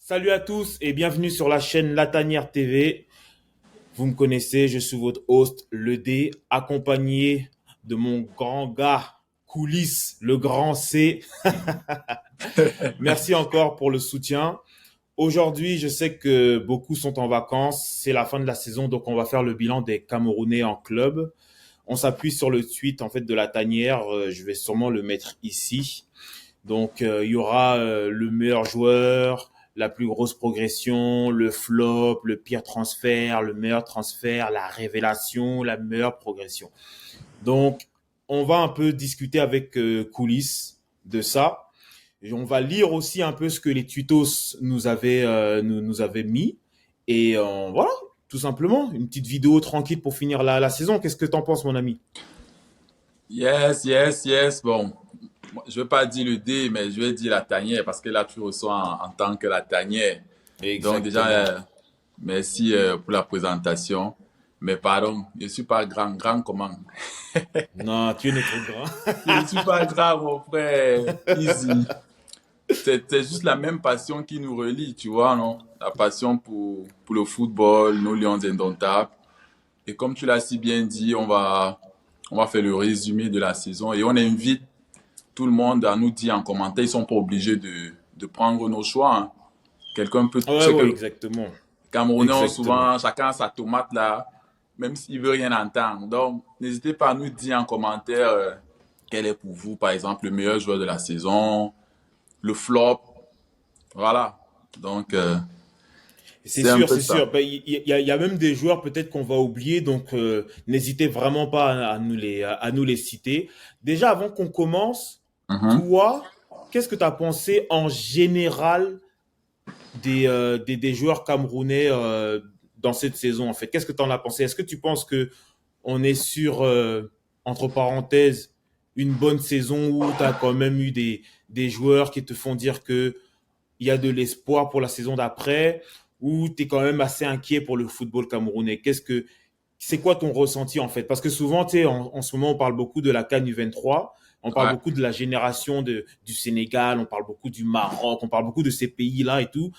Salut à tous et bienvenue sur la chaîne La Tanière TV. Vous me connaissez, je suis votre host, le D, accompagné de mon grand gars, Coulisses, le grand C. Merci encore pour le soutien. Aujourd'hui, je sais que beaucoup sont en vacances, c'est la fin de la saison, donc on va faire le bilan des Camerounais en club. On s'appuie sur le tweet en fait de La Tanière, je vais sûrement le mettre ici. Donc, il y aura le meilleur joueur, la plus grosse progression, le flop, le pire transfert, le meilleur transfert, la révélation, la meilleure progression. Donc, on va un peu discuter avec Coulisses de ça. Et on va lire aussi un peu ce que les tutos nous avaient mis. Et voilà, tout simplement, une petite vidéo tranquille pour finir la saison. Qu'est-ce que t'en penses, mon ami? Yes, yes, yes. Bon, je vais pas dire le D, mais je vais dire la tanière parce que là, tu reçois en tant que la tanière. Donc déjà, Exactement. merci pour la présentation. Mais pardon, je suis pas grand, grand comment? Non, tu es notre grand. Je suis pas grand, mon frère. Easy. C'est juste la même passion qui nous relie, tu vois, non? La passion pour le football, nos Lions indomptables. Et comme tu l'as si bien dit, on va faire le résumé de la saison et on invite tout le monde à nous dire en commentaire. Ils sont pas obligés de prendre nos choix, hein. Quelqu'un peut, Ouais, c'est que ouais, les exactement. Camerounais ont Exactement. souvent chacun sa tomate là, même s'il veut rien entendre. Donc, n'hésitez pas à nous dire en commentaire quel est pour vous, par exemple, le meilleur joueur de la saison, le flop. Voilà. Donc, C'est c'est un sûr, peu c'est ça. sûr. Ben, il y a même des joueurs peut-être qu'on va oublier, donc n'hésitez vraiment pas à nous les citer. Déjà, avant qu'on commence, Mhm. toi, qu'est-ce que tu as pensé en général des joueurs camerounais dans cette saison, en fait? Qu'est-ce que tu en as pensé? Est-ce que tu penses que on est sur, entre parenthèses, une bonne saison où tu as quand même eu des joueurs qui te font dire que il y a de l'espoir pour la saison d'après ou tu es quand même assez inquiet pour le football camerounais? C'est quoi ton ressenti en fait? Parce que souvent, tu sais, en ce moment, on parle beaucoup de la CAN U23, on parle Ouais. beaucoup de la génération du Sénégal, on parle beaucoup du Maroc, on parle beaucoup de ces pays-là et tout.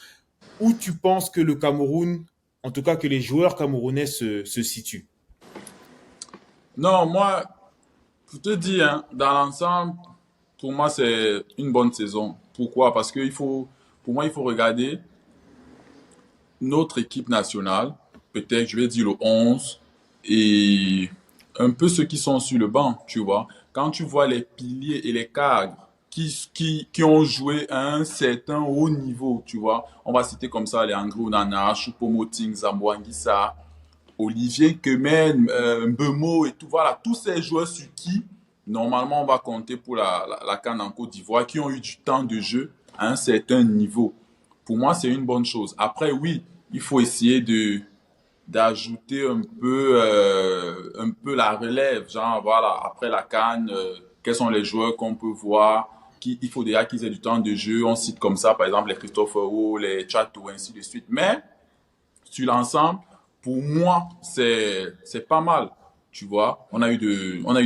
Où tu penses que le Cameroun, en tout cas que les joueurs camerounais se situent? Non, moi, pour te dire, hein, dans l'ensemble, pour moi, c'est une bonne saison. Pourquoi? Parce que pour moi, il faut regarder notre équipe nationale, peut-être, je vais dire le 11 et un peu ceux qui sont sur le banc, tu vois. Quand tu vois les piliers et les cadres qui ont joué à un certain haut niveau, tu vois. On va citer comme ça les André Onana, Choupo-Moting, Zambo Anguissa, Olivier Kemen, Mbemo et tout. Voilà, tous ces joueurs sur qui, normalement, on va compter pour la CAN en Côte d'Ivoire, qui ont eu du temps de jeu à un certain niveau. Pour moi, c'est une bonne chose. Après, oui, il faut essayer d'ajouter un peu la relève. Genre, voilà, après la CAN, quels sont les joueurs qu'on peut voir. Il faut déjà qu'ils aient du temps de jeu. On cite comme ça, par exemple, les Christopher Rowe, les Chateau, ainsi de suite. Mais, sur l'ensemble, pour moi, c'est pas mal. Tu vois, on a eu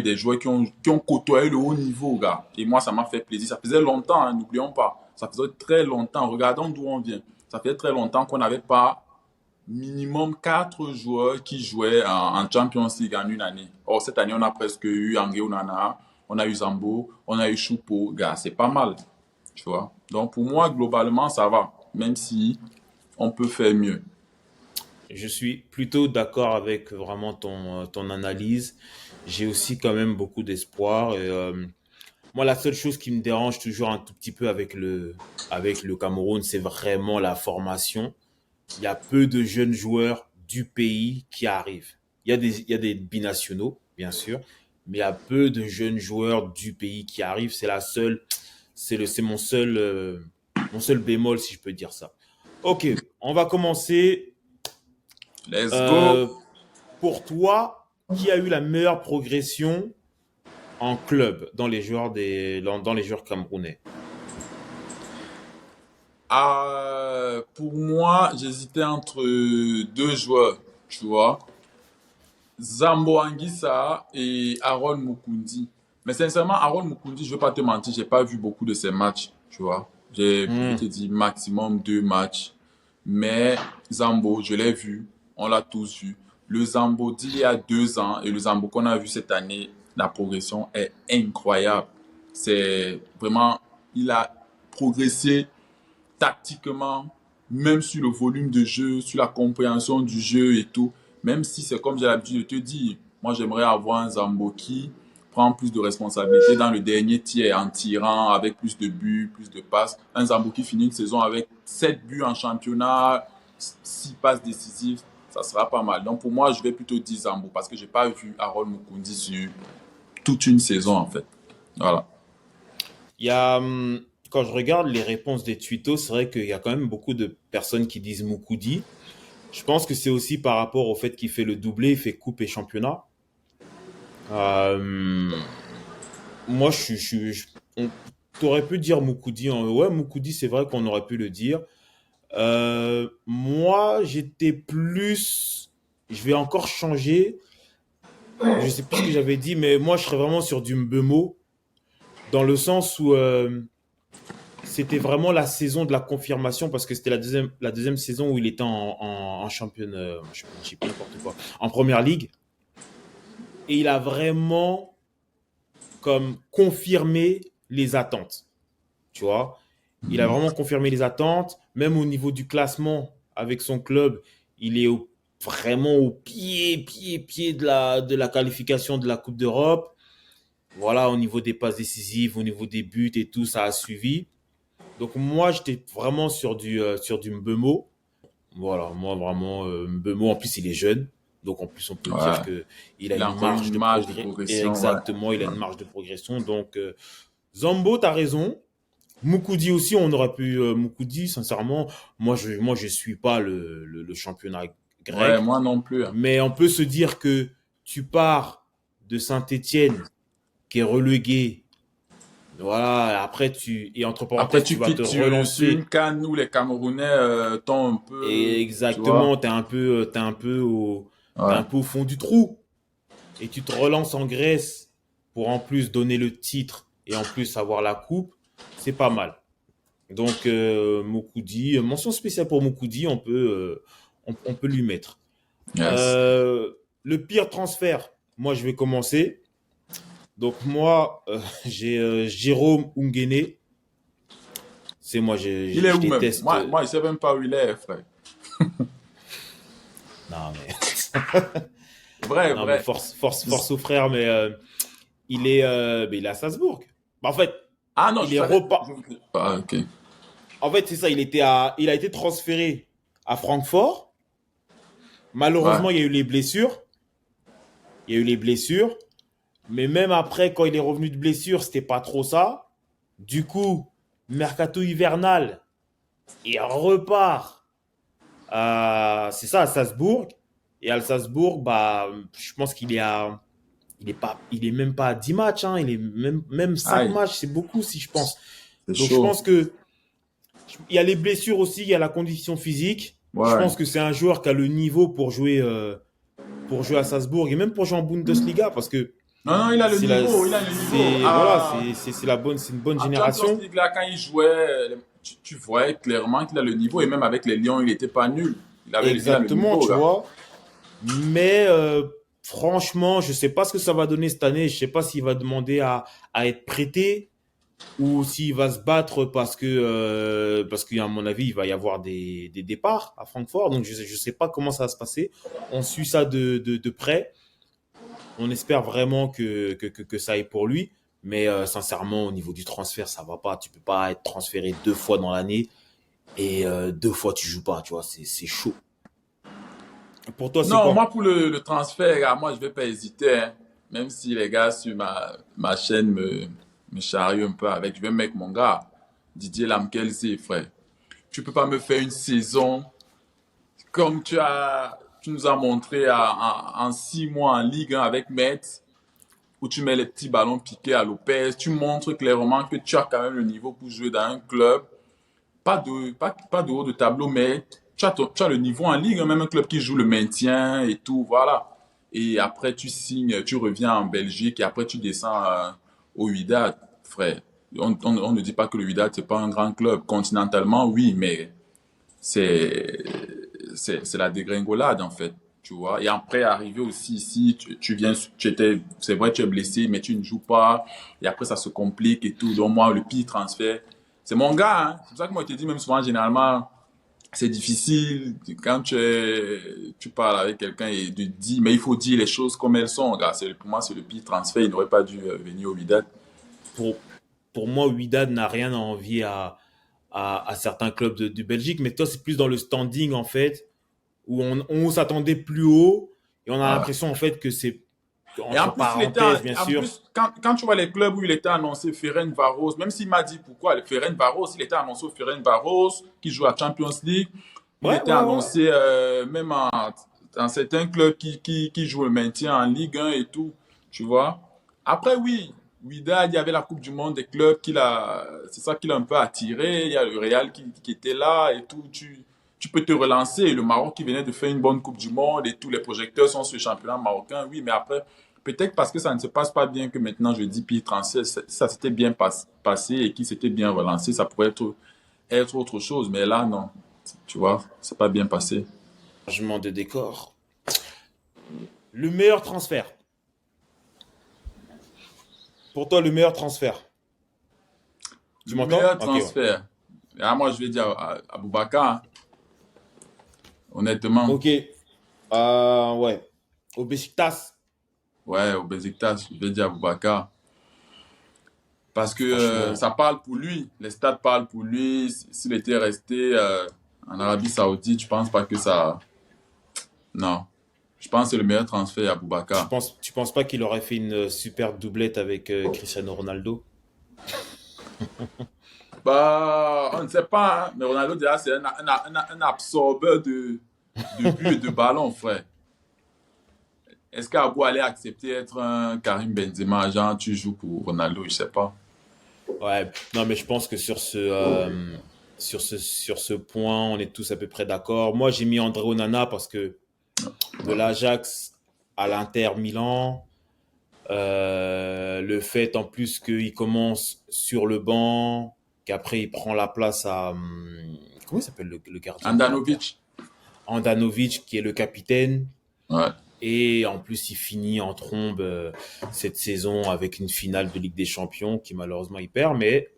des joueurs qui ont côtoyé le haut niveau, gars. Et moi, ça m'a fait plaisir. Ça faisait longtemps, hein, n'oublions pas. Ça faisait très longtemps. Regardons d'où on vient. Ça faisait très longtemps qu'on n'avait pas minimum quatre joueurs qui jouaient en Champions League en une année. Or, cette année, on a presque eu André Onana, on a eu Zambo, on a eu Choupo. Gars, c'est pas mal. Tu vois. Donc, pour moi, globalement, ça va. Même si on peut faire mieux. Je suis plutôt d'accord avec vraiment ton analyse. J'ai aussi quand même beaucoup d'espoir. Moi, la seule chose qui me dérange toujours un tout petit peu avec le Cameroun, c'est vraiment la formation. Il y a peu de jeunes joueurs du pays qui arrivent. Il y a des binationaux, bien sûr, mais il y a peu de jeunes joueurs du pays qui arrivent. C'est mon seul bémol, si je peux dire ça. Ok, on va commencer. Let's go. Euh, pour toi, qui a eu la meilleure progression en club dans les joueurs camerounais? Pour moi, j'hésitais entre deux joueurs, tu vois. Zambo Anguissa et Aaron Mukundi. Mais sincèrement, Aaron Mukundi, je ne vais pas te mentir, j'ai pas vu beaucoup de ses matchs, tu vois. Je te Hmm. dis maximum 2 matchs. Mais Zambo, je l'ai vu, on l'a tous vu. Le Zambo d'il y a 2 ans et le Zambo qu'on a vu cette année, la progression est incroyable. C'est vraiment, il a progressé tactiquement, même sur le volume de jeu, sur la compréhension du jeu et tout. Même si c'est comme j'ai l'habitude de te dire, moi j'aimerais avoir un Zambo qui prend plus de responsabilités dans le dernier tiers en tirant avec plus de buts, plus de passes. Un Zambo qui finit une saison avec 7 buts en championnat, 6 passes décisives, ça sera pas mal. Donc pour moi, je vais plutôt dire Zambo parce que j'ai pas vu Harold Mukundi sur toute une saison en fait. Voilà. Il y a, quand je regarde les réponses des tweetos, c'est vrai qu'il y a quand même beaucoup de personnes qui disent Moukoudi. Je pense que c'est aussi par rapport au fait qu'il fait le doublé, il fait coupe et championnat. Euh, Moi, on t'aurais pu dire Moukoudi. Ouais, Moukoudi, c'est vrai qu'on aurait pu le dire. Moi, j'étais plus. Je vais encore changer. Je sais plus ce que j'avais dit, mais moi, je serais vraiment sur du Mbeumo, dans le sens où c'était vraiment la saison de la confirmation, parce que c'était la deuxième saison où il était en championship, n'importe quoi, en première ligue. Et il a vraiment comme confirmé les attentes. Tu vois, il a vraiment confirmé les attentes, même au niveau du classement avec son club, il est vraiment au pied de la qualification de la Coupe d'Europe. Voilà, au niveau des passes décisives, au niveau des buts et tout, ça a suivi. Donc moi, j'étais vraiment sur du Mbeumo. Voilà, moi vraiment Mbeumo. En plus, il est jeune, donc en plus on peut dire Ouais. que il a Il a une encore marge une de marge de progrès. progression, ouais. Exactement, il a une marge de progression. Donc Zambo, t'as raison. Moukoudi aussi, on aurait pu. Moukoudi, sincèrement, moi, je suis pas le championnat Ouais, grec, moi non plus, hein. mais on peut se dire que tu pars de Saint-Étienne, qui est relégué. Voilà, après et entre Après, parenthèses, tu tu vas te quittes sur une relancer. canne où les Camerounais t'ont un Et peu, tu vois. exactement, t'es un Ouais. peu au fond du trou. Et tu te relances en Grèce pour en plus donner le titre et en plus avoir la coupe. C'est pas mal. Donc, Moukoudi, mention spéciale pour Moukoudi, on peut lui mettre. Yes. Euh, le pire transfert, moi je vais commencer. Donc moi, j'ai Jérôme Ungene. C'est moi, Il est je où même? déteste. Moi, je sais même pas où il est, frère. Non mais, Vrai, non mais vrai. force au frère, mais il est à Salzbourg. Bah, en fait, Ah non, il je est savais. repas. Ah, ok. En fait, c'est ça, il a été transféré à Francfort. Ouais. Malheureusement, il y a eu les blessures. Il y a eu les blessures. Mais même après, quand il est revenu de blessure, c'était pas trop ça. Du coup, mercato hivernal, il repart c'est ça, à Salzbourg. Et à Salzbourg, bah, je pense il est même pas à 10 matchs, hein. Il est même 5 Aïe, matchs, c'est beaucoup si je pense. c'est Donc je chaud. pense que il y a les blessures aussi, il y a la condition physique. Je Ouais. pense que c'est un joueur qui a le niveau pour jouer à Salzbourg et même pour jouer en Bundesliga parce que Non, non, il a le niveau, il a le niveau. voilà, Ah, c'est une bonne en Champions génération. League, là, quand il jouait, tu voyais clairement qu'il a le niveau. Et même avec les Lions, il n'était pas nul. Il a le Exactement, niveau, tu là. vois. Mais franchement, je sais pas ce que ça va donner cette année. Je sais pas s'il va demander à être prêté ou s'il va se battre parce qu'à mon avis, il va y avoir des départs à Francfort. Donc je sais pas comment ça va se passer. On suit ça de près. On espère vraiment que ça aille pour lui. Mais sincèrement, au niveau du transfert, ça va pas. Tu peux pas être transféré 2 fois dans l'année et 2 fois tu joues pas. Tu vois, c'est chaud. Pour toi, c'est Non, moi, quoi? pour le transfert, moi, je vais pas hésiter, hein. Même si les gars sur ma chaîne me charrient un peu avec, je vais mettre mon gars, Didier Lamkelze, frère. Tu peux pas me faire une saison comme tu nous as montré en 6 mois en Ligue 1 avec Metz, où tu mets les petits ballons piqués à Lopez. Tu montres clairement que tu as quand même le niveau pour jouer dans un club. Pas de haut de tableau, mais tu as le niveau en Ligue 1, même un club qui joue le maintien et tout, voilà. Et après, tu signes, tu reviens en Belgique et après, tu descends au Wydad, frère. On ne dit pas que le Wydad, c'est pas un grand club. Continentalement, oui, mais c'est, c'est la dégringolade, en fait. Tu vois. Et après, arriver aussi ici, tu viens, c'est vrai, tu es blessé, mais tu ne joues pas. Et après, ça se complique et tout. Donc, moi, le pire transfert, c'est mon gars, hein. C'est pour ça que moi, je te dis, même souvent, généralement, c'est difficile quand tu parles avec quelqu'un et de dire, mais il faut dire les choses comme elles sont, gars. Pour moi, c'est le pire transfert. Il n'aurait pas dû venir au Wydad. Pour, pour moi, Wydad n'a rien à envier à certains clubs de Belgique, mais toi, c'est plus dans le standing, en fait, où on s'attendait plus haut et on a Ah. l'impression, en fait, que c'est, Et en entre plus, parenthèses, bien en sûr. plus quand tu vois les clubs où il était annoncé, Ferencvaros, même s'il m'a dit pourquoi, le Ferencvaros, il était annoncé au Ferencvaros, qui joue à Champions League. Il Ouais, était ouais, ouais. annoncé même dans certains clubs qui jouent le maintien en Ligue 1 et tout, tu vois. Après, oui, Wydad, il y avait la Coupe du Monde des clubs c'est ça qui l'a un peu attiré. Il y a le Real qui était là et tout. Tu peux te relancer. Et le Maroc qui venait de faire une bonne Coupe du Monde et tous les projecteurs sont sur le championnat marocain, oui, mais après, peut-être parce que ça ne se passe pas bien que maintenant je dis pire transfert, ça s'était bien passé et qui s'était bien relancé, ça pourrait être autre chose, mais là, non. Tu vois, c'est pas bien passé. Changement de décor. Le meilleur transfert. Pour toi, le meilleur transfert. Tu Le m'entends? meilleur Ok, ouais. transfert, ah, moi je vais dire à Boubacar, hein, honnêtement. Ok. Ouais. Au Besiktas, Ouais, au Besiktas, je vais dire à Boubacar. Parce que franchement, ça parle pour lui, les stats parlent pour lui. S'il était resté en Arabie Saoudite, je pense pas que ça. Non. Je pense que c'est le meilleur transfert à Boubacar. tu penses pas qu'il aurait fait une super doublette avec Cristiano Ronaldo? Bah, on ne sait pas, hein, mais Ronaldo, déjà, c'est un absorbeur de buts et de ballons, frère. Est-ce qu'Abou allait accepter être un Karim Benzema, genre tu joues pour Ronaldo, je sais pas. Ouais. Non, mais je pense que sur ce point, on est tous à peu près d'accord. Moi, j'ai mis André Onana parce que de Ouais. l'Ajax à l'Inter Milan, le fait en plus qu'il commence sur le banc, qu'après il prend la place à comment il s'appelle le gardien de l'Inter? Andanovic, Andanovic qui est le capitaine. ouais. Et en plus, il finit en trombe cette saison avec une finale de Ligue des Champions qui malheureusement il perd, mais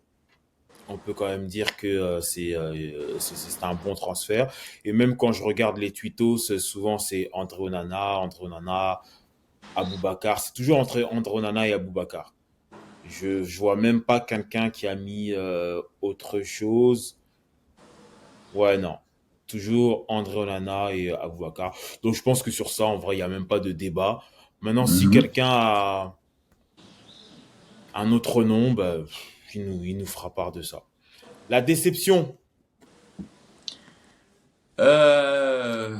on peut quand même dire que c'est un bon transfert. Et même quand je regarde les tweetos, souvent c'est André Onana, Aboubacar. C'est toujours entre André Onana et Aboubacar. Je vois même pas quelqu'un qui a mis autre chose. Ouais, non. Toujours André Onana et Aboubacar. Donc je pense que sur ça, en vrai, il n'y a même pas de débat. Maintenant, si Mhm. quelqu'un a un autre nom, bah, il nous fera part de ça. La déception. Euh,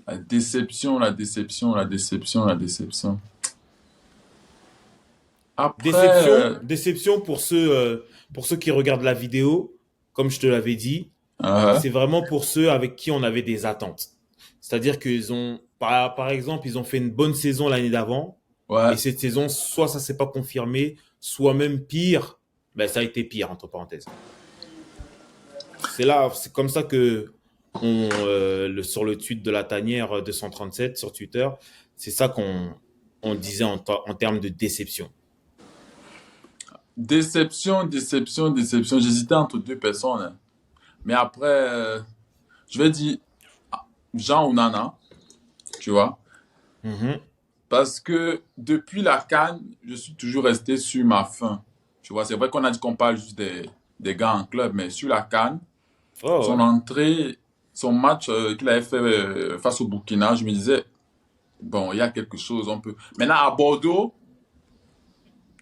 la déception, la déception, la déception, la déception. Après, Déception pour ceux qui regardent la vidéo, comme je te l'avais dit, euh, c'est vraiment pour ceux avec qui on avait des attentes. C'est-à-dire qu'ils ont, par exemple, ils ont fait une bonne saison l'année d'avant, ouais. et cette saison, soit ça s'est pas confirmé, soit même pire, ben ça a été pire, entre parenthèses. C'est là, c'est comme ça que sur le tweet de la tanière 237 sur Twitter, c'est ça on disait en termes de déception. Déception, déception, déception. J'hésitais entre deux personnes, hein. Mais après, je vais dire Jean ou Nana, tu vois. Mhm. Parce que depuis la CAN, je suis toujours resté sur ma faim. Tu vois, c'est vrai qu'on a dit qu'on parle juste des gars en club, mais sur la CAN, Oh, son ouais. entrée, son match qu'il avait fait face au Burkina, je me disais, bon, il y a quelque chose, on peut. Maintenant, à Bordeaux,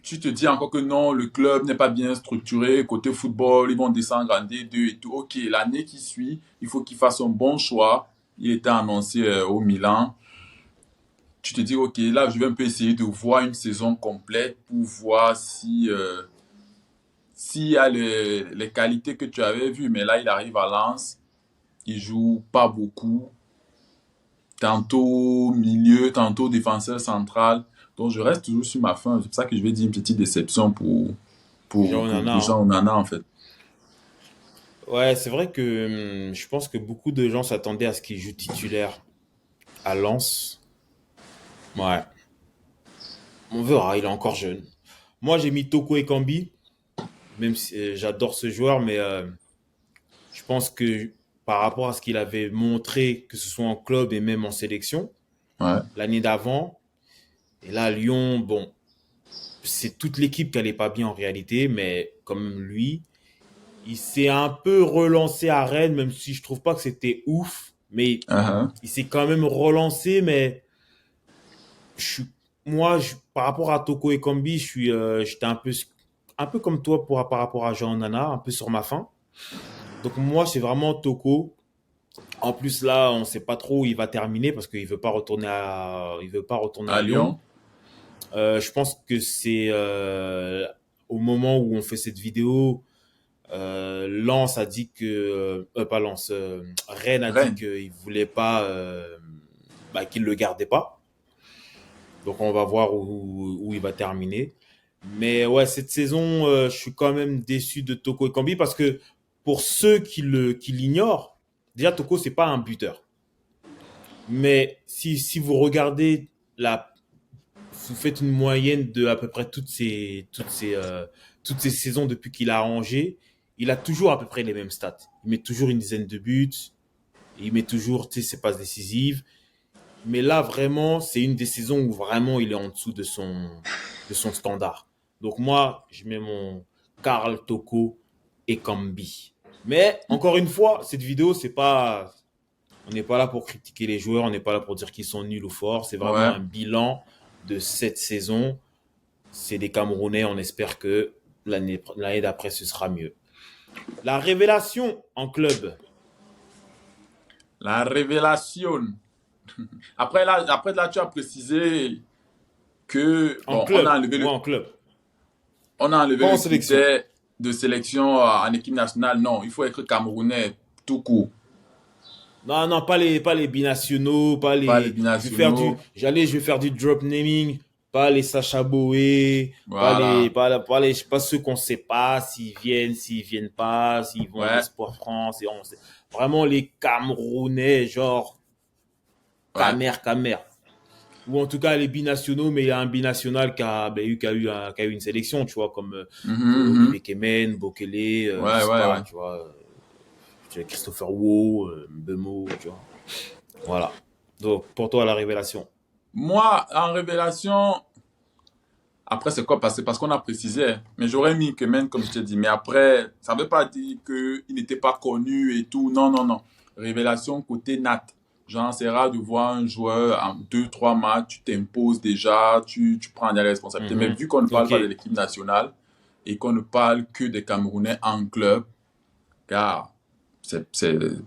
tu te dis encore que non, le club n'est pas bien structuré. Côté football, ils vont descendre en D2 et tout. Ok, l'année qui suit, il faut qu'il fasse un bon choix. Il était annoncé au Milan. Tu te dis, ok, là, je vais un peu essayer de voir une saison complète pour voir s'il y a les qualités que tu avais vues. Mais là, il arrive à Lens, il joue pas beaucoup. Tantôt milieu, tantôt défenseur central. Donc, je reste toujours sur ma fin. C'est pour ça que je vais dire une petite déception Jean Onana, pour hein. Jean Onana, en fait. Ouais, c'est vrai que je pense que beaucoup de gens s'attendaient à ce qu'il joue titulaire à Lens. Ouais, on verra, il est encore jeune. Moi, j'ai mis Toko Ekambi, même si j'adore ce joueur, mais je pense que par rapport à ce qu'il avait montré, que ce soit en club et même en sélection, Ouais. l'année d'avant, et là, à Lyon, bon, c'est toute l'équipe qui allait pas bien en réalité, mais comme lui, il s'est un peu relancé à Rennes, même si je trouve pas que c'était ouf, mais Uh-huh. il s'est quand même relancé, mais je suis, par rapport à Toko Ekambi, j'étais un peu comme toi par rapport à Jean Nana, un peu sur ma faim. Donc moi, c'est vraiment Toko. En plus là, on sait pas trop où il va terminer parce qu'il il veut pas retourner À à Lyon. Lyon. Je pense que c'est au moment où on fait cette vidéo, Lens a dit pas Lens, Rennes a dit Rennes. qu'il voulait pas, qu'il le gardait pas. Donc on va voir où il va terminer. Mais ouais, cette saison, je suis quand même déçu de Toko Ekambi parce que pour ceux qui l'ignorent, déjà Toko c'est pas un buteur. Mais si vous regardez vous faites une moyenne de à peu près toutes ces saisons depuis qu'il a à Angers, il a toujours à peu près les mêmes stats. Il met toujours une dizaine de buts, il met toujours ses passes décisives. Mais là, vraiment, c'est une des saisons où vraiment il est en dessous de son standard. Donc moi, je mets mon Karl Toko et Kambi. Mais encore une fois, cette vidéo, on n'est pas là pour critiquer les joueurs, on n'est pas là pour dire qu'ils sont nuls ou forts. C'est vraiment Ouais. un bilan de cette saison. C'est des Camerounais, on espère que l'année d'après, ce sera mieux. La révélation en club. La révélation. Après là, tu as précisé que, En bon, club, moi en club. on a enlevé Pas en le sélection. critère de sélection en équipe nationale. Non, il faut être camerounais tout court. Non, non, pas les binationaux, Pas les binationaux. je vais faire du drop naming, pas les Sacha Boé, Voilà. pas ceux qu'on sait pas s'ils viennent pas, s'ils vont en Ouais. Espoir France, vraiment les Camerounais, genre, Ouais. Camer. Ou en tout cas les binationaux, mais il y a un binational qui a eu une sélection, tu vois, comme Mhm, Olivier mhm. Kemen, Bokele, je Ouais, sais ouais, ouais. pas, tu vois, Christopher Wu, Bemo, tu vois. Voilà. Donc, pour toi, la révélation. Moi, en révélation, après, c'est quoi passé? Parce qu'on a précisé. Mais j'aurais mis que même, comme je t'ai dit. Mais après, ça ne veut pas dire qu'il n'était pas connu et tout. Non, non, non. Révélation côté Nat. Genre, c'est rare de voir un joueur en deux, trois matchs, tu t'imposes déjà, tu prends des responsabilités. Mais Mhm. vu qu'on ne parle Ok. pas de l'équipe nationale et qu'on ne parle que des Camerounais en club, car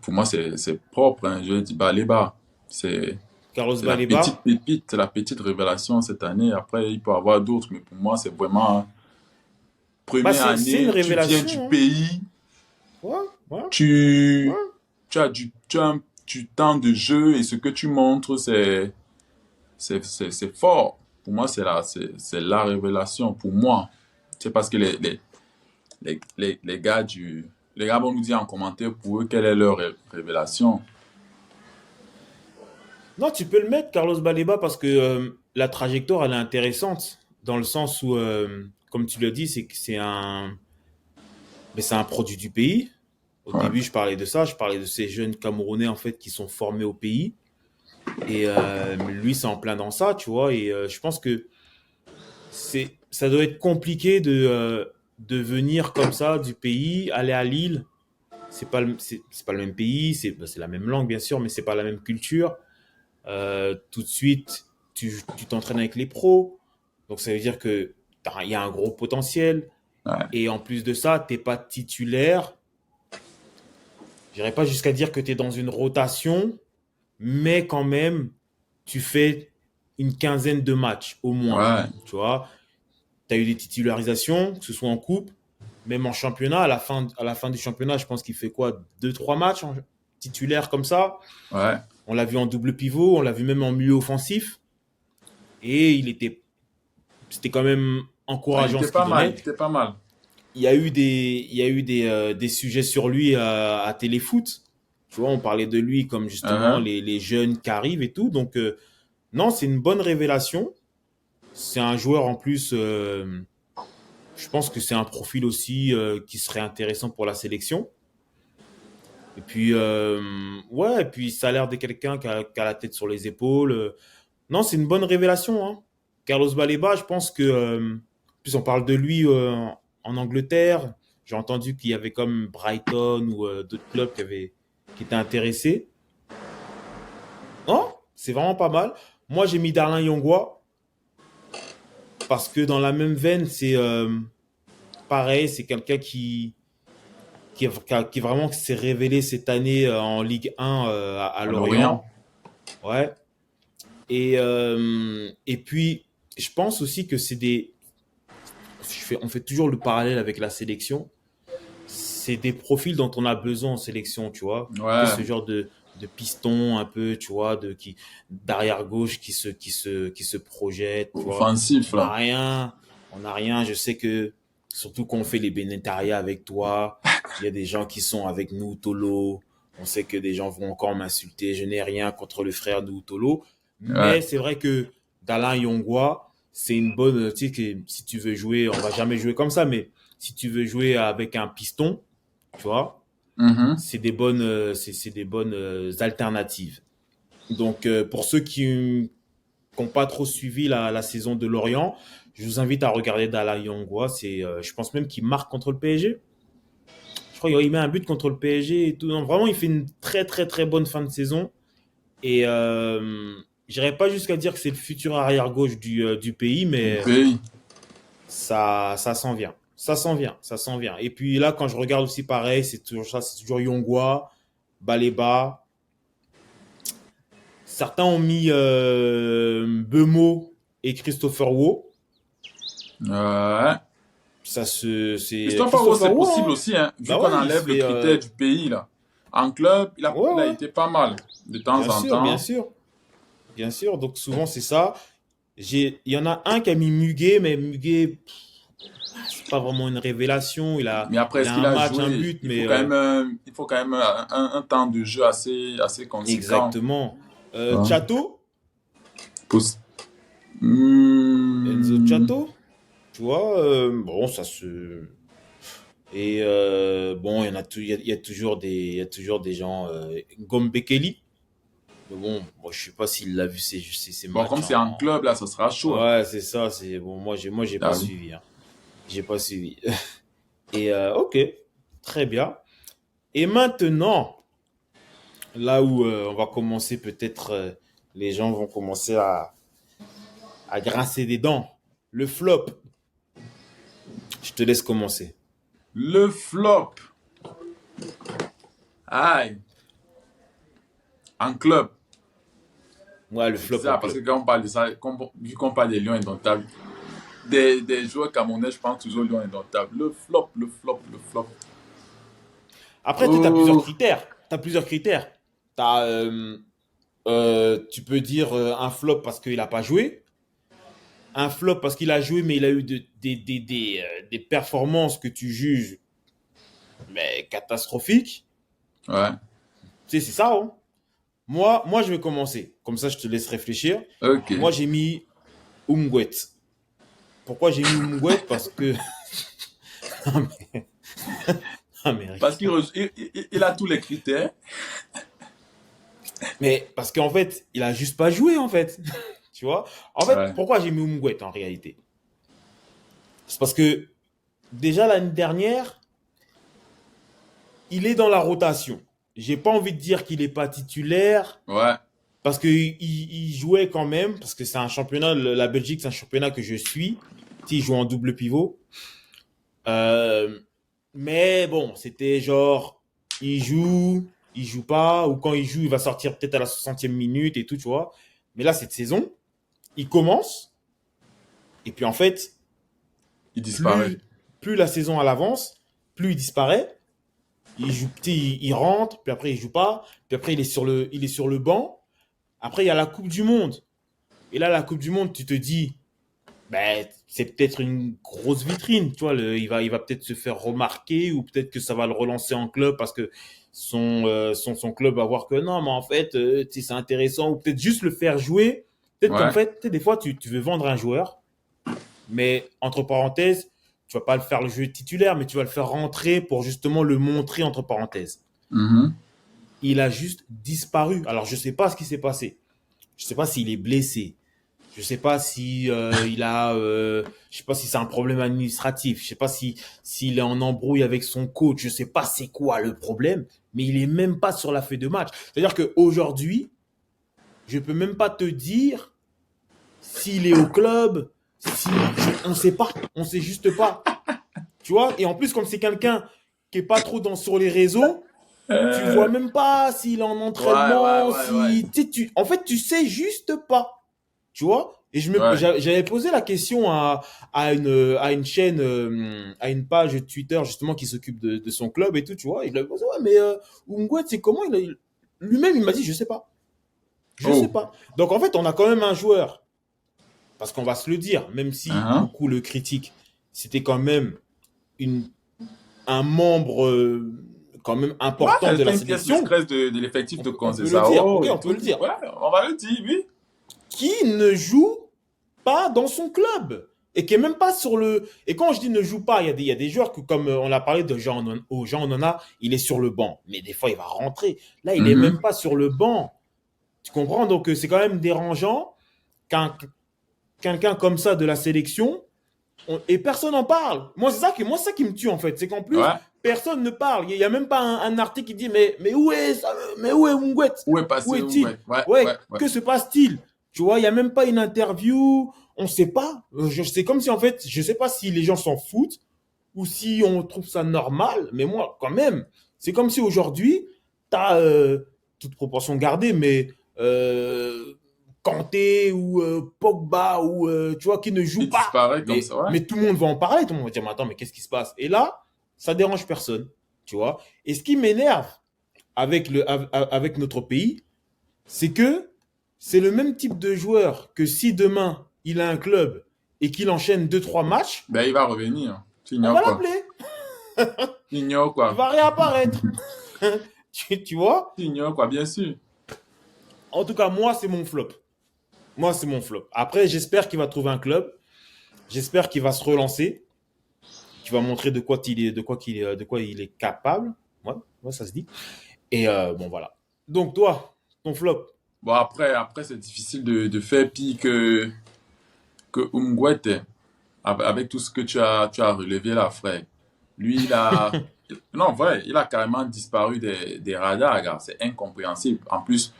pour moi, c'est propre. Hein. Je dis, bah, les bas. C'est Carlos c'est la petite Baleba. pépite, c'est la petite révélation cette année. Après, il peut y avoir d'autres, mais pour moi, c'est vraiment Bah, première c'est une année. Tu viens du révélation, hein. pays, Ouais, ouais, tu, ouais. tu as du temps de jeu et ce que tu montres, c'est fort. Pour moi, c'est la révélation. Pour moi, c'est parce que les gars vont nous dire en commentaire pour eux quelle est leur révélation. Non, tu peux le mettre, Carlos Baleba, parce que la trajectoire, elle est intéressante. Dans le sens où, comme tu l'as dit, c'est que c'est un produit du pays. Au Ouais, début, je parlais de ça. Je parlais de ces jeunes Camerounais, en fait, qui sont formés au pays. Et lui, c'est en plein dans ça, tu vois. Et je pense que ça doit être compliqué de venir comme ça du pays, aller à Lille. C'est pas le même pays, c'est la même langue bien sûr, mais c'est pas la même culture. Tout de suite, tu t'entraînes avec les pros, donc ça veut dire que il y a un gros potentiel. ouais, Et en plus de ça, t'es pas titulaire. J'irais pas jusqu'à dire que tu es dans une rotation, mais quand même, tu fais une quinzaine de matchs au moins. ouais, Tu vois, tu as eu des titularisations, que ce soit en coupe, même en championnat. À la fin du championnat, je pense qu'il fait quoi, deux trois matchs en titulaire comme ça. ouais. On l'a vu en double pivot, on l'a vu même en milieu offensif. Et c'était quand même Ah, il encourageant était ce qu'il pas mal, il donnait. était pas mal. des sujets sur lui à Téléfoot. Tu vois, on parlait de lui comme justement Uh-huh. les jeunes qui arrivent et tout. Donc, non, c'est une bonne révélation. C'est un joueur en plus, je pense que c'est un profil aussi qui serait intéressant pour la sélection. Et puis, ouais, et puis ça a l'air de quelqu'un qui a la tête sur les épaules. Non, c'est une bonne révélation, hein. Carlos Baleba, je pense que, en plus on parle de lui en Angleterre. J'ai entendu qu'il y avait comme Brighton ou d'autres clubs qui étaient intéressés. Non, c'est vraiment pas mal. Moi, j'ai mis Darlin Yongwa parce que dans la même veine, c'est pareil, c'est quelqu'un qui vraiment s'est révélé cette année en Ligue 1 à À Lorient. Lorient. Ouais. Et puis, je pense aussi que on fait toujours le parallèle avec la sélection. C'est des profils dont on a besoin en sélection, tu vois. Tu sais, Ouais. ce genre de piston un peu, tu vois, d'arrière gauche qui se projette, tu vois. Offensif, On n'a là. rien, on n'a rien. Je sais que, surtout quand on fait les bénétariats avec toi, il y a des gens qui sont avec nous, Tolo. On sait que des gens vont encore m'insulter. Je n'ai rien contre le frère de Tolo. Ouais. Mais c'est vrai que Dalain Yongwa, c'est une bonne, tu sais, que si tu veux jouer, on va jamais jouer comme ça, mais si tu veux jouer avec un piston, tu vois, Mhm. c'est des bonnes alternatives. Donc, pour ceux qui n'ont pas trop suivi la saison de Lorient, je vous invite à regarder Dala Yongwa. Je pense même qu'il marque contre le PSG. Je crois qu'il met un but contre le PSG et tout. Non, vraiment, il fait une très, très, très bonne fin de saison. Et j'irai pas jusqu'à dire que c'est le futur arrière-gauche du pays, Du mais pays. ça s'en vient. Ça s'en vient, ça s'en vient. Et puis là, quand je regarde aussi pareil, c'est toujours ça, c'est toujours Yongwa, Baleba. Certains ont mis Bemo et Christopher Wu. Ouais. C'est Christophe Pavot, Christopher c'est Wu, possible hein. aussi, hein, vu Bah qu'on ouais, il se enlève le fait. critère du pays, là. En club, Ouais, il a ouais. été pas mal, de temps Bien en sûr, bien temps. sûr. Bien sûr. Donc souvent, c'est ça. Il y en a un qui a mis Muguet, mais Muguet, c'est pas vraiment une révélation. Mais après, Il est-ce a qu'il un a match, un joué? but, Il faut mais quand même, il faut quand même un temps de jeu assez conséquent. exactement. Hein. Chato, Pos- Enzo Hmm. Chato, tu vois, bon, ça se. Et bon, il y a il y a toujours des gens. Gombe Kelly, mais bon, moi, je sais pas s'il a vu ses Bon, comme matchs c'est en en. club, là, ça sera chaud, hein. Ouais, c'est ça. C'est bon, moi, j'ai pas Ah oui. suivi. Hein. J'ai pas suivi. Et ok, très bien. Et maintenant, là où on va commencer, peut-être les gens vont commencer à grincer des dents. Le flop. Je te laisse commencer. Le flop. Aïe. En club. Ouais, le C'est flop en bizarre parce que club. quand on parle de ça, vu qu'on parle des Lions indomptables, des joueurs camerounais, je pense toujours Lions indomptables. Le flop, le flop, le flop. Après, tu as plusieurs Oh, critères. Tu as plusieurs critères. T'as, tu peux dire un flop parce qu'il n'a pas joué. Un flop parce qu'il a joué, mais il a eu des performances que tu juges mais catastrophiques. ouais. Tu sais, c'est ça, hein. Moi, je vais commencer. Comme ça, je te laisse réfléchir. Ok. Moi, j'ai mis Umgwet. Pourquoi j'ai mis Umgwet? Parce que. Non, mais, non, mais, Parce il a tous les critères. mais parce qu'en fait, il a juste pas joué, en fait. Tu vois? En fait, Ouais. pourquoi j'ai mis Umgwet en réalité? C'est parce que déjà l'année dernière, il est dans la rotation. J'ai pas envie de dire qu'il est pas titulaire Ouais. parce qu'il jouait quand même, parce que c'est un championnat, la Belgique, c'est un championnat que je suis. Tu sais, il joue en double pivot. Euh, mais bon, c'était genre, il joue pas, ou quand il joue, il va sortir peut-être à la 60e minute et tout, tu vois. Mais là, cette saison, il commence, et puis en fait, Il disparaît. plus, plus la saison à l'avance, plus il disparaît. Il joue, il rentre, puis après il joue pas, puis après il est sur le banc. Après, il y a la Coupe du Monde. Et là, la Coupe du Monde, tu te dis, ben, c'est peut-être une grosse vitrine, tu vois, il va peut-être se faire remarquer ou peut-être que ça va le relancer en club parce que son club va voir que non, mais en fait, tu sais, c'est intéressant ou peut-être juste le faire jouer. Peut-être qu'en Ouais. fait, tu sais, des fois, tu veux vendre un joueur, mais entre parenthèses, tu vas pas le faire le jeu titulaire, mais tu vas le faire rentrer pour justement le montrer entre parenthèses. Mhm. Il a juste disparu. Alors, je sais pas ce qui s'est passé. Je sais pas s'il est blessé. Je sais pas si je sais pas si c'est un problème administratif. Je sais pas si s'il est en embrouille avec son coach. Je sais pas c'est quoi le problème, mais il est même pas sur la feuille de match. C'est-à-dire qu'aujourd'hui, je peux même pas te dire s'il est au club, on sait pas, on sait juste pas. Tu vois? Et en plus, comme c'est quelqu'un qui est pas trop sur les réseaux, tu vois Euh, même pas s'il est en ouais, ouais, entraînement, ouais, ouais. si en fait, tu sais juste pas. Tu vois? Et Ouais. j'avais posé la question à une chaîne, à une page Twitter justement qui s'occupe de son club et tout, tu vois? Et je lui avais posé, ouais, mais Ungwet, c'est comment lui-même, il m'a dit, je sais pas. Je sais Oh. pas. Donc en fait, on a quand même un joueur, parce qu'on va se le dire, même si Hein? beaucoup le critiquent, c'était quand même une, un membre quand même Ouais, important de c'est la une pièce sélection. discrète de l'effectif de On peut le dire, Conceição ok, et on peut tout. le dire. Ouais, on va le dire, oui. Qui ne joue pas dans son club et qui est même pas sur le. Et quand je dis ne joue pas, il y a des joueurs que, comme on a parlé de Jean Onana, il est sur le banc, mais des fois il va rentrer. Là, il est même Mhm. pas sur le banc. Tu comprends? Donc c'est quand même dérangeant qu'un quelqu'un comme ça de la sélection et personne n'en parle. Moi, c'est ça qui me tue en fait, c'est qu'en plus Ouais. personne ne parle. Il y a même pas un article qui dit mais où est ça, mais où est Mungwet? Où est Où passé? est-il? Ouais, ouais, ouais, Ouais, ouais. que se passe-t-il? Tu vois, il y a même pas une interview, on sait pas. C'est comme si en fait, je sais pas si les gens s'en foutent ou si on trouve ça normal, mais moi quand même, c'est comme si aujourd'hui, t'as toute proportion gardée, mais Kanté ou Pogba ou tu vois qui ne joue Il pas, disparaît comme mais ça, ouais. mais tout le monde va en parler, tout le monde va dire mais attends mais qu'est-ce qui se passe? Et là, ça dérange personne, tu vois. Et ce qui m'énerve avec notre pays, c'est que c'est le même type de joueur que si demain il a un club et qu'il enchaîne deux trois matchs, Ben, il va revenir. Tu on ignores va quoi? l'appeler, Tu ignores il quoi? va réapparaître. Tu vois? Tu ignores quoi, bien sûr. En tout cas, moi c'est mon flop. Moi c'est mon flop. Après, j'espère qu'il va trouver un club. J'espère qu'il va se relancer, qu'il va montrer de quoi il est capable. Ouais, ouais, ça se dit. Et bon, voilà. Donc, toi, ton flop. Bon, après c'est difficile de faire pire que Umguete, avec tout ce que tu as relevé là, frère. Lui, il a. Non, vrai, il a carrément disparu des radars, gars. C'est incompréhensible. En plus,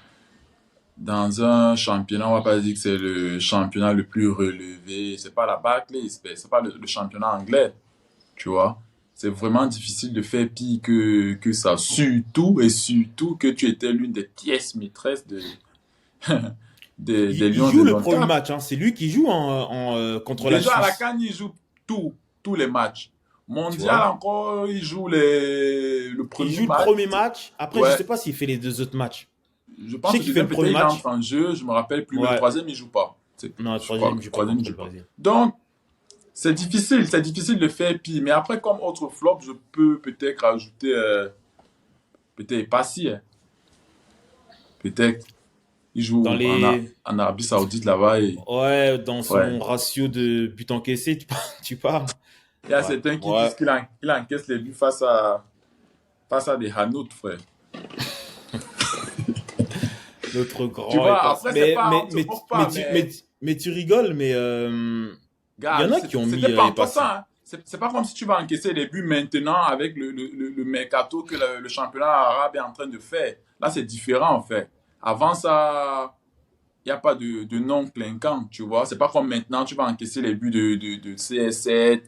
dans un championnat, on va pas dire que c'est le championnat le plus relevé. C'est pas la Barclays, c'est pas le championnat anglais, tu vois. C'est vraiment difficile de faire pire que ça. Surtout et surtout que tu étais l'une des pièces maîtresses des Il Lions de joue le premier 94. match. Hein. C'est lui qui joue contre la Déjà à la Suisse. CAN, il joue tous les matchs. Tu Mondial vois? encore, il joue le Il premier joue le match. premier match. Après, je Ouais, sais pas s'il fait les deux autres matchs. je Je pense sais que le qu'il fait deuxième le peut-être premier il entre match. en jeu, je me rappelle plus, mais le Ouais. troisième il joue pas. Non, le Je crois que troisième, le je pas troisième il contre joue le pas. Brésil. Donc c'est difficile de faire pire. Mais après comme autre flop, je peux peut-être rajouter peut-être Passy, hein. Peut-être il Dans joue les. en Arabie Saoudite là-bas et Ouais, dans ouais. son ratio de buts encaissés, tu parles. Il y a Ouais. certains qui Ouais. disent qu'il encaisse les buts face à des Hanout, frère. Notre Tu grand est vois, passé. après, c'est Mais, pas, mais, on se mais, moque mais, pas, tu, mais, mais, mais tu rigoles, mais il y gars, en a qui ont mis c'était pas est entre temps, passé. hein. C'est pas comme si tu vas encaisser les buts maintenant avec le mercato que le championnat arabe est en train de faire. Là, c'est différent, en fait. Avant ça, il n'y a pas de nom clinquant, tu vois. C'est pas comme maintenant, tu vas encaisser les buts de CS7,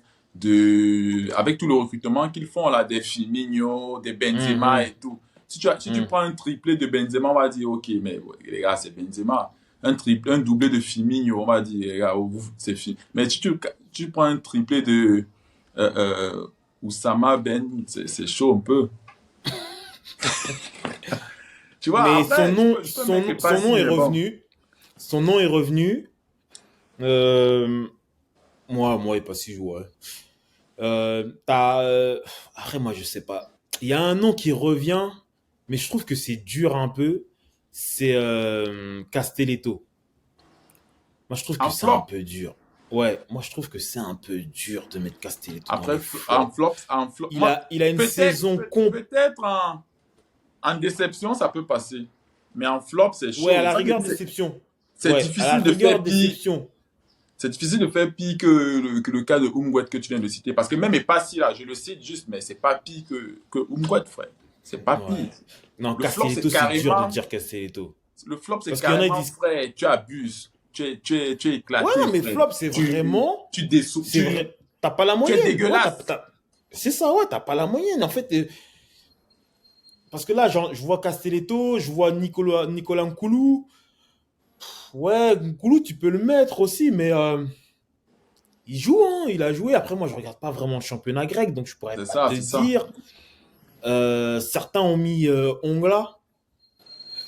avec tout le recrutement qu'ils font, là, des Firmino, des Benzema Hum, et tout. Si tu hum, prends un triplé de Benzema, on va dire, ok, mais ouais, les gars, c'est Benzema. Un doublé de Firmino, on va dire, les gars, c'est Firmino. Mais si tu prends un triplé de Oussama Ben, c'est chaud un peu. Tu vois, Mais son après, nom, je peux mettre pas son si, nom est mais bon. revenu. Son nom est revenu. Euh, Moi, et pas si je vois. Après, moi, je sais pas. Il y a un nom qui revient, mais je trouve que c'est dur un peu. C'est Castelletto. Moi, je trouve que En c'est un flop, peu dur. Ouais, moi, je trouve que c'est un peu dur de mettre Castelletto dans après, les flops. en flop, Il moi, a, il a une saison peut-être en déception, ça peut passer. Mais en flop, c'est Ouais, à chaud. la Ça, rigueur, déception. c'est Ouais, à la difficile de rigueur, faire pire. déception. C'est difficile de faire pire que le cas de Umgwet que tu viens de citer. Parce que même et pas si là, je le cite juste, mais c'est pas pire que Umgwet, frère. C'est pas pire. Ouais. Non, Le flop, Castelletto, c'est c'est dur de carrément, dire Castelletto. le flop, c'est Parce qu'il y en a qui carrément, disent, frère, tu abuses. Tu es ouais, éclaté, non, mais frère. flop, c'est vraiment, Tu dessous, c'est vrai. T'as pas la tu es moyenne. Ouais, dégueulasse. c'est ça, ouais, t'as pas la moyenne. En fait, parce que là, je vois Castelletto, je vois Nicolas Nkoulou. Ouais, Nkoulou, tu peux le mettre aussi, mais il joue, hein, il a joué. Après, moi, je regarde pas vraiment le championnat grec, donc je pourrais C'est pas ça, te c'est ça. dire. Certains ont mis Ongla.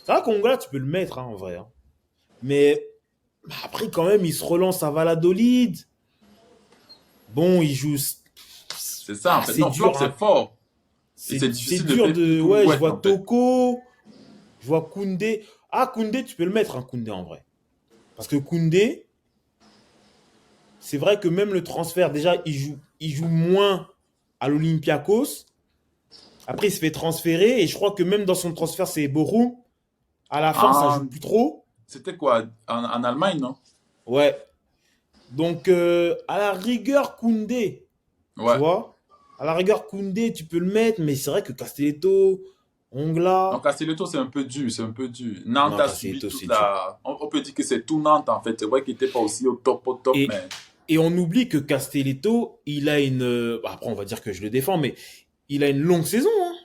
C'est vrai qu'Ongla, tu peux le mettre, hein, en vrai, hein. Mais après, quand même, il se relance à Valladolid. Bon, il joue. C'est ça, en fait. C'est Non, flop, dur, c'est hein. fort. Et c'est C'est difficile de dur faire pire de. que Ouais, je Umgwet, vois en fait. Toko, je vois Koundé. Ah, Koundé, tu peux le mettre, hein, Koundé, en vrai. Parce que Koundé, c'est vrai que même le transfert, déjà, il joue moins à l'Olympiakos. Après, il se fait transférer. Et je crois que même dans son transfert, c'est Borum. À la fin, ça joue En- plus trop. C'était quoi? En Allemagne, non? Ouais. Donc, à la rigueur, Koundé, tu Ouais. vois. À la rigueur, Koundé, tu peux le mettre. Mais c'est vrai que Castelletto, Donc, Ongla. Castelletto, c'est un peu dur, c'est un peu dur. Nantes Non, a subi Castelletto, toute c'est dur. la... On peut dire que c'est tout Nantes, en fait. C'est vrai qu'il n'était pas aussi au top, Et, mais et on oublie que Castelletto, il a une. Après, on va dire que je le défends, mais il a une longue saison, hein.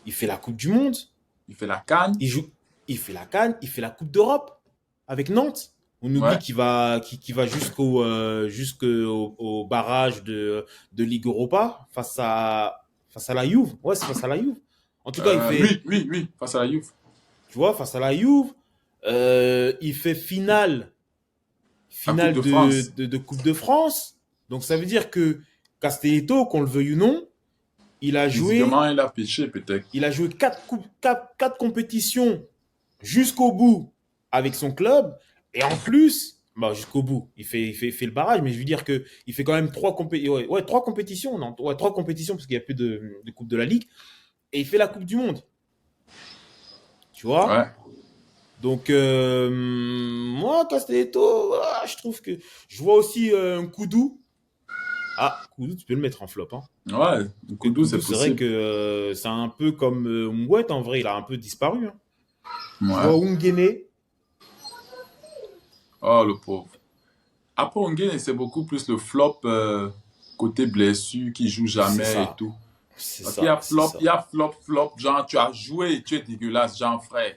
Il fait la Coupe du Monde. il fait la canne. Il joue. Il fait la Cannes. Il fait la Coupe d'Europe avec Nantes. On oublie Ouais. qu'il va jusqu'au barrage de Ligue Europa face à la Juve. Ouais, c'est face à la Juve. En tout cas, Oui, face à la Juve. tu vois, face à la Juve. Il fait finale La Coupe finale de de, France. de, de Coupe de France. Donc ça veut dire que Castelletto, qu'on le veuille ou non, il a Physiquement, joué, il a pêché, peut-être. il a joué quatre compétitions jusqu'au bout avec son club. Et en plus, bah, jusqu'au bout, il fait le barrage, mais je veux dire que il fait quand même trois compétitions, non, ouais, trois compétitions parce qu'il n'y a plus de Coupe de la Ligue. Et il fait la Coupe du Monde, tu vois. Ouais. Donc, moi, Castelletto, je trouve que. Je vois aussi un Koudou. Ah, Koudou, tu peux le mettre en flop, hein. Ouais. Que Koudou, Koudou, c'est c'est vrai possible. que c'est un peu comme Mouette, en vrai, il a un peu disparu, hein. Je vois Ouais. Ungene. Oh, le pauvre. Après, Ongué, c'est beaucoup plus le flop côté blessure qui joue C'est jamais et ça. tout. C'est Parce qu'il y ça. a C'est flop, ça. il y a flop, flop. Genre, tu as joué et tu es dégueulasse, genre, frère.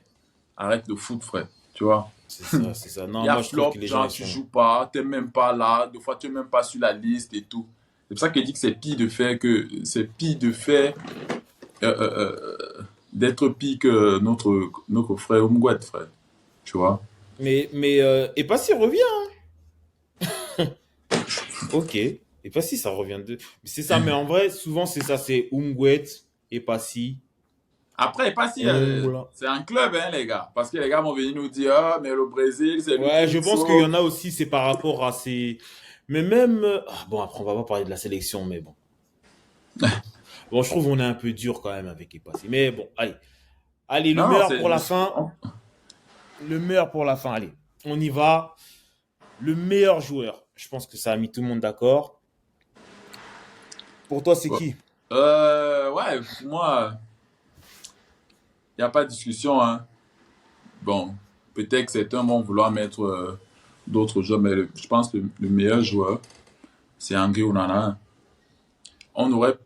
Arrête le foot, frère. Tu vois? C'est ça. C'est ça. Il Non, y a moi, je trouve que flop, les gens, genre ils tu sont. joues pas, t'es même pas là, des fois tu es même pas sur la liste et tout. C'est pour ça qu'il dit que c'est pire de faire euh, euh, d'être pire que notre frère Umgwet, frère. Tu vois? Mais et pas si revient, hein. Ok. Et pas si ça revient de. Mais c'est ça. Mais en vrai, souvent, c'est ça. C'est Umgwet et pas si. Après, pas si Ongla. c'est un club, hein, les gars. Parce que les gars vont venir nous dire, ah, mais le Brésil, c'est lui Ouais, qui je nous pense qu'il y sauve. en a aussi, c'est par rapport à ces. Mais même. Bon, après, on va pas parler de la sélection, mais bon. Bon, je trouve qu'on est un peu dur quand même avec Epassi. Mais bon, allez. Allez, le Non, non, meilleur pour la fin. Le meilleur pour la fin, allez. On y va. Le meilleur joueur. Je pense que ça a mis tout le monde d'accord. Pour toi, c'est qui? Ouais, pour moi, il n'y a pas de discussion, hein. Bon, peut-être que certains vont vouloir mettre d'autres joueurs, mais je pense que le meilleur joueur, c'est André Onana. On aurait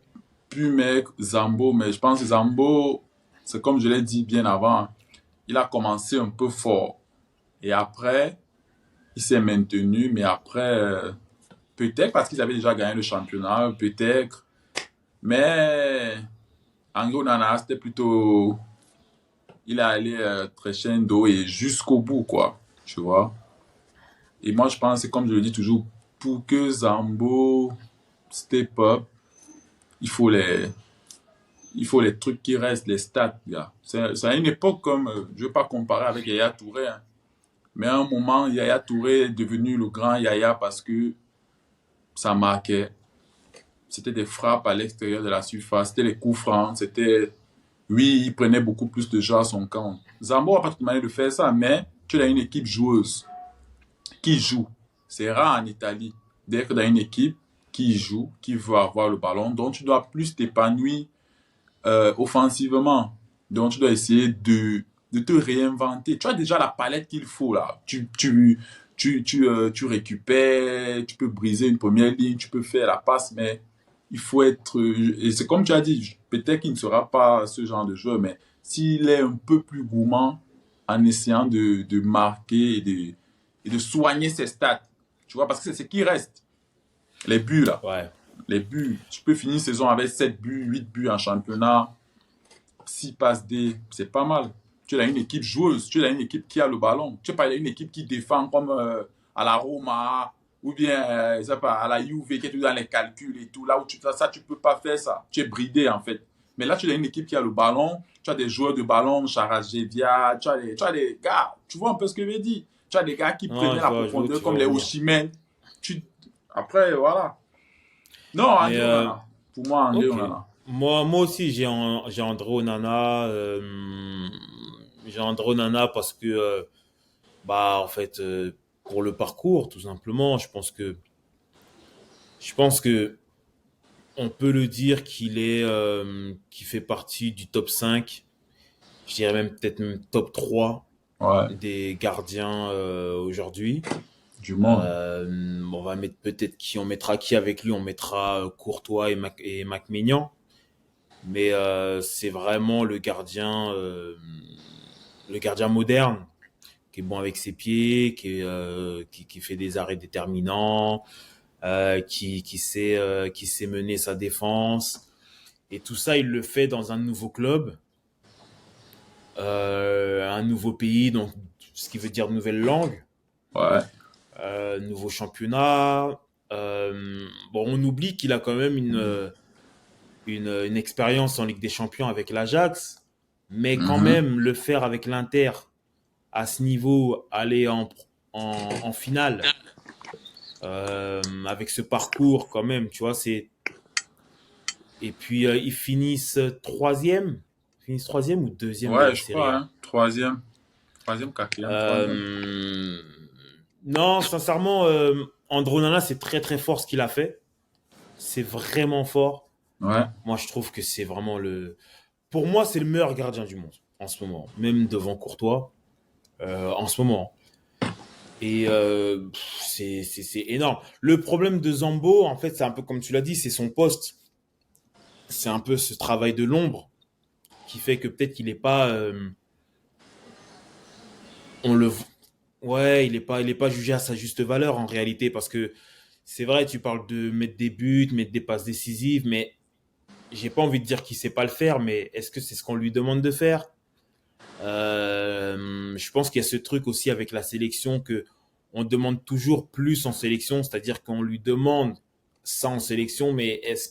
pu mettre Zambo, mais je pense que Zambo, c'est comme je l'ai dit bien avant, il a commencé un peu fort. Et après, il s'est maintenu, mais après, peut-être parce qu'ils avaient déjà gagné le championnat, peut-être. Mais André Onana, c'était plutôt... Il est allé crescendo et jusqu'au bout, quoi. Tu vois? Et moi, je pense, c'est comme je le dis toujours, pour que Zambo step up, il faut les, il faut les trucs qui restent, les stats, gars. C'est à une époque comme, je ne veux pas comparer avec Yaya Touré, hein, mais à un moment, Yaya Touré est devenu le grand Yaya parce que ça marquait. C'était des frappes à l'extérieur de la surface, c'était les coups francs, c'était... Oui, il prenait beaucoup plus de gens à son camp. Zambo n'a pas toute manière de faire ça, mais tu as une équipe joueuse qui joue. C'est rare en Italie d'être dans une équipe qui joue, qui veut avoir le ballon, donc tu dois plus t'épanouir offensivement. Donc tu dois essayer de te réinventer. Tu as déjà la palette qu'il faut là. Tu récupères, tu peux briser une première ligne, tu peux faire la passe, mais il faut être... Et c'est comme tu as dit, peut-être qu'il ne sera pas ce genre de joueur, mais s'il est un peu plus gourmand en essayant de marquer et de soigner ses stats, tu vois, parce que c'est ce qui reste. Les buts là. Ouais. Les buts. Tu peux finir saison avec 7 buts, 8 buts en championnat, 6 passes D, c'est pas mal. Tu as une équipe joueuse, tu as une équipe qui a le ballon. Tu n'as pas une équipe qui défend comme à la Roma ou bien pas, à la Juve qui est tout dans les calculs et tout. Là où ça, tu peux pas faire ça. Tu es bridé en fait. Mais là, tu as une équipe qui a le ballon. Tu as des joueurs de ballon, Charagedia, tu as des gars. Tu vois un peu ce que je veux dire. Tu as des gars qui Non, prenaient la profondeur comme les venir. Oshimen. Après, voilà. Non, Mais André Onana. Pour moi, André ok. Onana. Moi aussi, j'ai André Onana. J'ai André Onana parce que, bah, en fait, pour le parcours, tout simplement, je pense que on peut le dire qu'il fait partie du top 5. Je dirais même peut-être même top 3 Ouais, des gardiens aujourd'hui. du monde. On va mettre peut-être qui, on mettra qui avec lui, on mettra Courtois et Mac Maignan. Mais c'est vraiment le gardien moderne, qui est bon avec ses pieds, qui fait des arrêts déterminants, qui sait mener sa défense. Et tout ça, il le fait dans un nouveau club, un nouveau pays, donc ce qui veut dire nouvelle langue, Ouais. nouveau championnat. Bon, on oublie qu'il a quand même une expérience en Ligue des Champions avec l'Ajax, mais quand Mhm. même le faire avec l'Inter à ce niveau, aller en finale, avec ce parcours quand même, tu vois, c'est... Et puis ils finissent troisième ou deuxième de Ouais, la je Serie crois, A. hein. Troisième. Troisième, quatrième, troisième. Euh, non, sincèrement, Andronana, c'est très très fort ce qu'il a fait. C'est vraiment fort. Ouais. Moi, je trouve que c'est vraiment pour moi, c'est le meilleur gardien du monde en ce moment, même devant Courtois, en ce moment. Et c'est énorme. Le problème de Zambo, en fait, c'est un peu comme tu l'as dit, c'est son poste. C'est un peu ce travail de l'ombre qui fait que peut-être qu'il est pas, on le, ouais, il est pas jugé à sa juste valeur en réalité parce que c'est vrai, tu parles de mettre des buts, mettre des passes décisives, mais j'ai pas envie de dire qu'il sait pas le faire, mais est-ce que c'est ce qu'on lui demande de faire? Je pense qu'il y a ce truc aussi avec la sélection que on demande toujours plus en sélection, c'est-à-dire qu'on lui demande ça en sélection, mais est-ce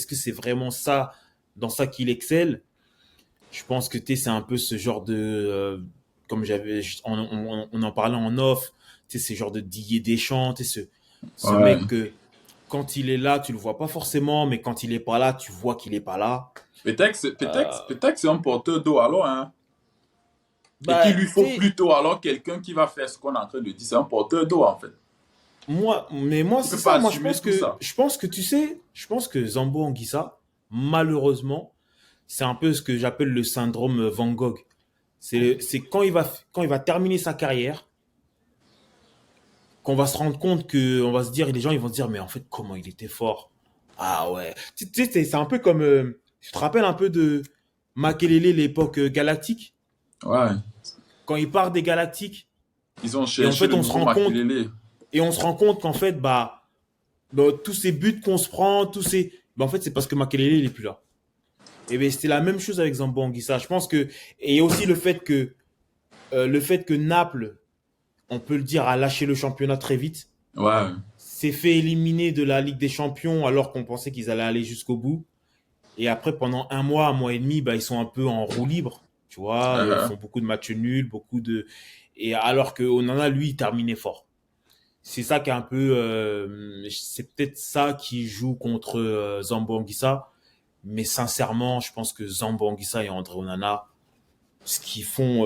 que c'est vraiment ça dans ça qu'il excelle? Je pense que tu sais, c'est un peu ce genre de comme on en parlait en off, tu sais, ce genre de Didier Deschamps, tu sais, ce Ouais. mec que quand il est là, tu le vois pas forcément, mais quand il est pas là, tu vois qu'il est pas là. Peut-être que c'est un porteur d'eau alors, hein. Et Bah, qu'il lui tu faut sais, plutôt alors quelqu'un qui va faire ce qu'on est en train de dire. C'est un porteur d'eau en fait. moi, Il c'est peut pas ça. assumer tout ça. Je pense que tu sais, je pense que Zambo Anguissa, malheureusement, c'est un peu ce que j'appelle le syndrome Van Gogh. C'est quand il va terminer sa carrière, qu'on va se rendre compte que, on va se dire, les gens, ils vont se dire, mais en fait, comment il était fort. Ah ouais. Tu sais, c'est un peu comme, tu te rappelles un peu de Makelele, l'époque galactique, Ouais. quand il part des galactiques, Ils ont et en cherché fait, le nouveau Makelele. on se rend compte qu'en fait, bah, tous ces buts qu'on se prend, bah, en fait, c'est parce que Makelele, il est plus là. Et ben, c'était la même chose avec Zambo Anguissa. Je pense que, et aussi le fait que Naples, on peut le dire, a lâché le championnat très vite. Ouais. s'est fait éliminer de la Ligue des Champions alors qu'on pensait qu'ils allaient aller jusqu'au bout. Et après, pendant un mois et demi, bah, ils sont un peu en roue libre. Tu vois, ils Uh-huh. font beaucoup de matchs nuls, beaucoup de. Et alors que Onana, lui, il terminait fort. C'est ça qui est un peu. C'est peut-être ça qui joue contre Zambo Anguissa. Mais sincèrement, je pense que Zambo Anguissa et André Onana, ce qu'ils font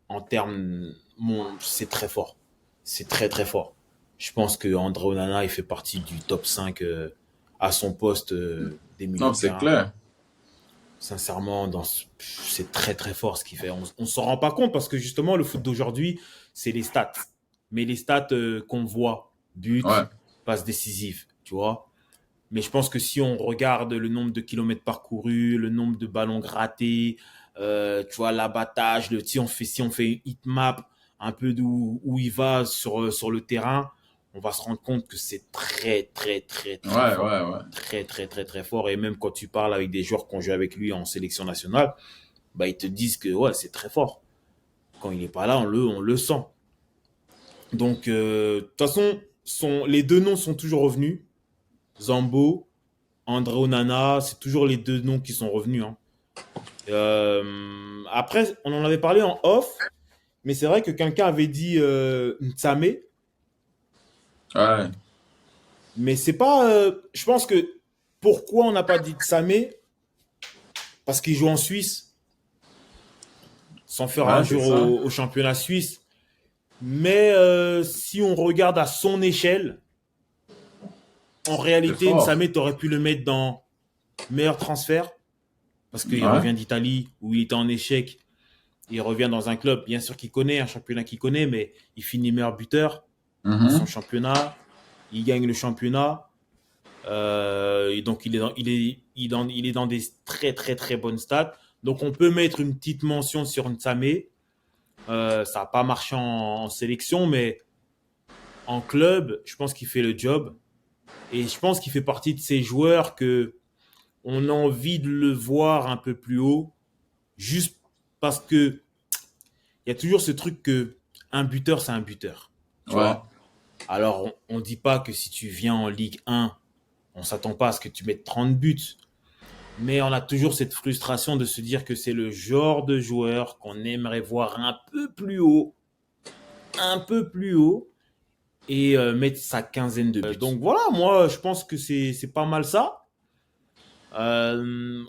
en termes. Bon, c'est très fort. C'est très, très fort. Je pense que André Onana, il fait partie du top 5 à son poste des milieux Non, de c'est terrain. clair. Sincèrement, c'est très très fort ce qu'il fait. On s'en rend pas compte parce que justement le foot d'aujourd'hui, c'est les stats. Mais les stats qu'on voit, Ouais. but, passe décisive, tu vois. Mais je pense que si on regarde le nombre de kilomètres parcourus, le nombre de ballons grattés, tu vois, l'abattage, si on fait une heat map, un peu d'où où il va sur le terrain, on va se rendre compte que c'est très, très, très, très Ouais, fort. ouais, ouais. Très, très, très, très fort. Et même quand tu parles avec des joueurs qui ont joué avec lui en sélection nationale, bah, ils te disent que ouais, c'est très fort. Quand il n'est pas là, on le sent. Donc, de toute façon, les deux noms sont toujours revenus. Zambo, André Onana, c'est toujours les deux noms qui sont revenus. Hein. Après, on en avait parlé en off, mais c'est vrai que quelqu'un avait dit Nsame, Ouais. mais c'est pas. Je pense que pourquoi on n'a pas dit Nsame? Parce qu'il joue en Suisse, sans faire Ouais, c'est injure ça. au championnat suisse. Mais si on regarde à son échelle, en C'est réalité, fort. Nsame, t'aurais pu le mettre dans meilleur transfert, parce qu'il Ouais. revient d'Italie, où il était en échec. Il revient dans un club, bien sûr qu'il connaît, un championnat qu'il connaît, mais il finit meilleur buteur dans son Mhm. championnat. Il gagne le championnat. Et donc, il est dans des très, très, très bonnes stats. Donc, on peut mettre une petite mention sur Nsame. Ça n'a pas marché en sélection, mais en club, je pense qu'il fait le job. Et je pense qu'il fait partie de ces joueurs que on a envie de le voir un peu plus haut, juste parce que il y a toujours ce truc que un buteur, c'est un buteur. Tu Ouais. vois. Alors, on dit pas que si tu viens en Ligue 1, on s'attend pas à ce que tu mettes 30 buts. Mais on a toujours cette frustration de se dire que c'est le genre de joueur qu'on aimerait voir un peu plus haut, et mettre sa quinzaine de buts. Donc voilà, moi, je pense que c'est pas mal ça.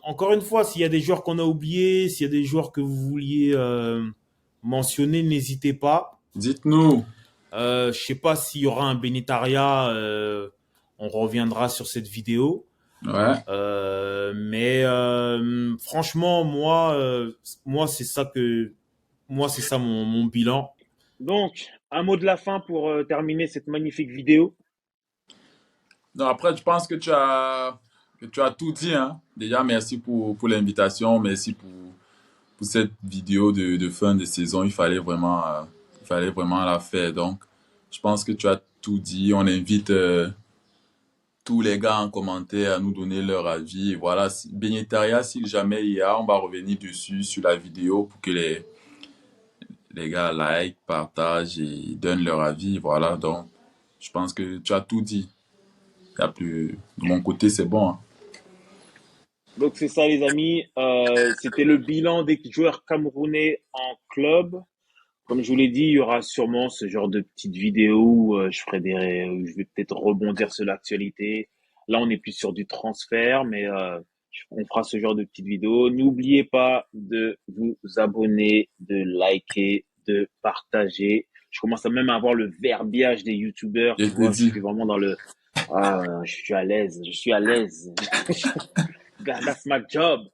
Encore une fois, s'il y a des joueurs qu'on a oubliés, s'il y a des joueurs que vous vouliez mentionner, n'hésitez pas. Dites-nous. Je sais pas s'il y aura un bénitaria, on reviendra sur cette vidéo. Ouais. Mais franchement, moi c'est ça mon bilan. Donc, un mot de la fin pour terminer cette magnifique vidéo. Non, après, je pense que tu as tout dit, hein. Déjà, merci pour l'invitation. Merci pour cette vidéo de fin de saison. Il fallait vraiment la faire. Donc, je pense que tu as tout dit. On invite tous les gars en commentaire à nous donner leur avis. Et voilà, Benetaria, si jamais il y a, on va revenir dessus sur la vidéo pour que les gars like, partagent et donnent leur avis. Voilà, donc, je pense que tu as tout dit. Il y a plus... De mon côté, c'est bon, hein. Donc c'est ça les amis, c'était le bilan des joueurs camerounais en club. Comme je vous l'ai dit, il y aura sûrement ce genre de petites vidéos où où je vais peut-être rebondir sur l'actualité. Là, on est plus sur du transfert, mais on fera ce genre de petites vidéos. N'oubliez pas de vous abonner, de liker, de partager. Je commence à même avoir le verbiage des youtubeurs, Je tu te vois, je dis. suis vraiment dans le... Ah, je suis à l'aise, je suis à l'aise. That's my job.